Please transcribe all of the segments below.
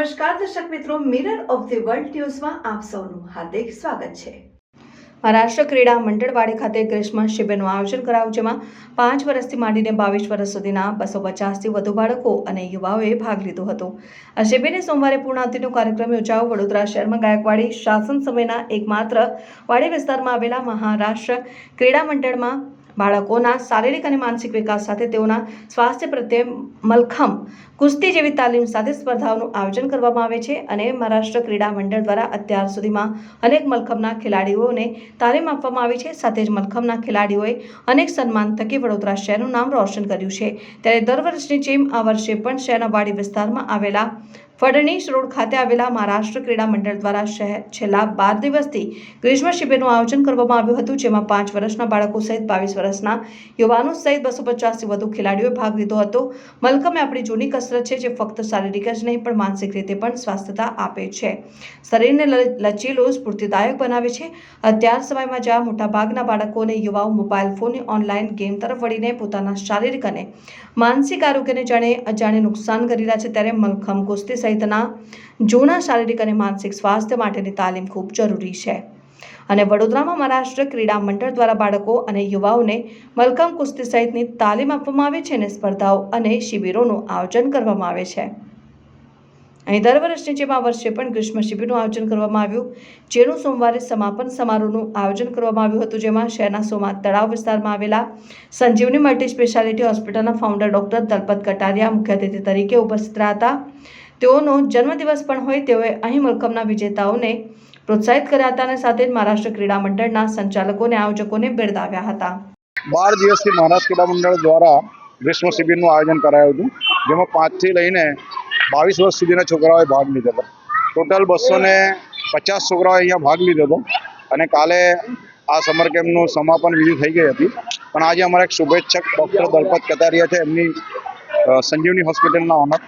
નમસ્કાર દર્શક મિત્રો, મિરર ઓફ ધી વર્લ્ડ ન્યૂઝમાં આપ સૌનું હાર્દિક સ્વાગત છે। મહારાષ્ટ્ર ક્રીડા મંડળવાડી ખાતે ગ્રીષ્મ શિબિરનું આયોજન કરાયું, જેમાં 5 વર્ષથી માંડીને 22 વર્ષ સુધીના 250થી વધુ બાળકો અને યુવાઓએ ભાગ લીધો હતો। આ શિબિરની સોમવારે પૂર્ણાહુતિનો કાર્યક્રમ યોજાયો। વડોદરા શહેરમાં ગાયકવાડી શાસન સમયના એકમાત્ર વાડી વિસ્તારમાં આવેલા મહારાષ્ટ્ર ક્રીડા મંડળમાં બાળકોના શારીરિક અને માનસિક વિકાસ સાથે તેઓના સ્વાસ્થ્ય પ્રત્યે મલખમ કુસ્તી જેવી તાલીમ સાથે સ્પર્ધાઓનું આયોજન કરવામાં આવે છે અને મહારાષ્ટ્ર ક્રીડા મંડળ દ્વારા અત્યાર સુધીમાં અનેક મલખમના ખેલાડીઓને તાલીમ આપવામાં આવી છે। સાથે જ મલખમના ખેલાડીઓએ અનેક સન્માન થકી વડોદરા શહેરનું નામ રોશન કર્યું છે। ત્યારે દર વર્ષની જેમ આ વર્ષે પણ શહેરના વાડી વિસ્તારમાં આવેલા ફડણીશ રોડ ખાતે આવેલા મહારાષ્ટ્ર ક્રીડા મંડળ દ્વારા છેલ્લા 12 દિવસથી ગ્રીષ્મ શિબિરનું આયોજન કરવામાં આવ્યું હતું, જેમાં 5 વર્ષના બાળકો સહિત 22 વર્ષના યુવાનો સહિત 250થી વધુ ખેલાડીઓએ ભાગ લીધો હતો। મલખમ એ આપણી જૂની કસરત છે, જે ફક્ત શારીરિક જ નહીં પણ માનસિક રીતે પણ સ્વાસ્થ્યતા આપે છે, શરીરને લચીલું સ્ફૂર્તિદાયક બનાવે છે। અત્યાર સમયમાં જ્યાં મોટાભાગના બાળકો અને યુવાઓ મોબાઈલ ફોનની ઓનલાઈન ગેમ તરફ વળીને પોતાના શારીરિક અને માનસિક આરોગ્યને જાણે અજાણે નુકસાન કરી રહ્યા છે, ત્યારે મલખમ કુસ્તી સહિતના જૂના શારીરિક અને માનસિક સ્વાસ્થ્ય માટેની તાલીમ ખૂબ જરૂરી છે અને વડોદરામાં મહારાષ્ટ્ર ક્રીડા મંડળ દ્વારા બાળકો અને યુવાઓને મલખમ કુસ્તી સહિતની તાલીમ આપવામાં આવે છે અને સ્પર્ધાઓ અને શિબિરોનું આયોજન કરવામાં આવે છે। અહીં દર વર્ષની જેમ આ વર્ષે પણ ગ્રીષ્મ શિબિરનું આયોજન કરવામાં આવ્યું, જેનું સોમવારે સમાપન સમારોહનું આયોજન કરવામાં આવ્યું હતું, જેમાં શહેરના સોમનાથ તળાવ વિસ્તારમાં આવેલા સંજીવની મલ્ટી સ્પેશિયાલિટી હોસ્પિટલના ફાઉન્ડર ડોક્ટર દલપત કટારિયા મુખ્ય અતિથિ તરીકે ઉપસ્થિત રહ્યા હતા। તેઓનો જન્મદિવસ પણ હોય તેઓએ અહીં મલખમના વિજેતાઓને પ્રોત્સાહિત કર્યા હતા અને સાથે જ મહારાષ્ટ્ર ક્રીડા મંડળના સંચાલકોને આયોજકોને બિરદાવ્યા હતા। 12 દિવસથી મહારાષ્ટ્ર ક્રીડા મંડળ દ્વારા ગ્રીષ્મ શિબિરનું આયોજન કરાયું હતું, જેમાં 5 થી લઈને 22 વર્ષ સુધીના છોકરાઓએ ભાગ લીધો હતો। ટોટલ 250 છોકરાઓએ અહીંયા ભાગ લીધો હતો અને કાલે આ સમર કેમ્પનું સમાપન વિધિ થઈ ગઈ હતી, પણ આજે અમારા એક શુભેચ્છક ડૉક્ટર દલપત કટારિયા છે, એમની સંજીવની હોસ્પિટલના ઓનર,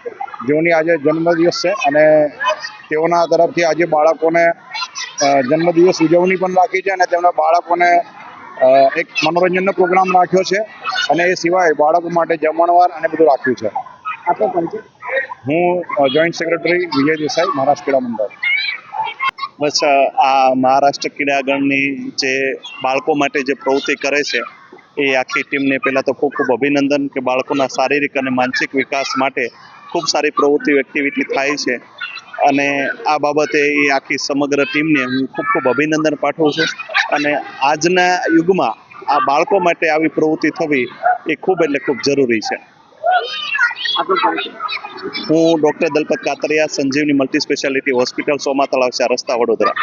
જેઓની આજે જન્મદિવસ છે અને તેઓના તરફથી આજે બાળકોને જન્મદિવસ ઉજવણી પણ રાખી છે અને તેમના બાળકોને એક મનોરંજનનો પ્રોગ્રામ રાખ્યો છે અને એ સિવાય બાળકો માટે જમણવાર અને બધું રાખ્યું છે। આપનો પરિચય? હું જોઈન્ટ સેક્રેટરી વિજય દેસાઈ, મહારાષ્ટ્ર ક્રીડા મંડળ। બસ આ મહારાષ્ટ્ર ક્રીડાગણની જે બાળકો માટે જે પ્રવૃત્તિ કરે છે એ આખી ટીમને પહેલાં તો ખૂબ ખૂબ અભિનંદન કે બાળકોના શારીરિક અને માનસિક વિકાસ માટે ખૂબ સારી પ્રવૃત્તિ એક્ટિવિટી થાય છે અને આ બાબતે એ આખી સમગ્ર ટીમને હું ખૂબ ખૂબ અભિનંદન પાઠવું છું અને આજના યુગમાં આ બાળકો માટે આવી પ્રવૃત્તિ થવી એ ખૂબ એટલે ખૂબ જરૂરી છે। આપનો પરિચય? હું ડૉક્ટર દલપત કાતરિયા, સંજીવની મલ્ટી સ્પેશિયાલિટી હોસ્પિટલ, સોમા તળાવ 4 રસ્તા, વડોદરા।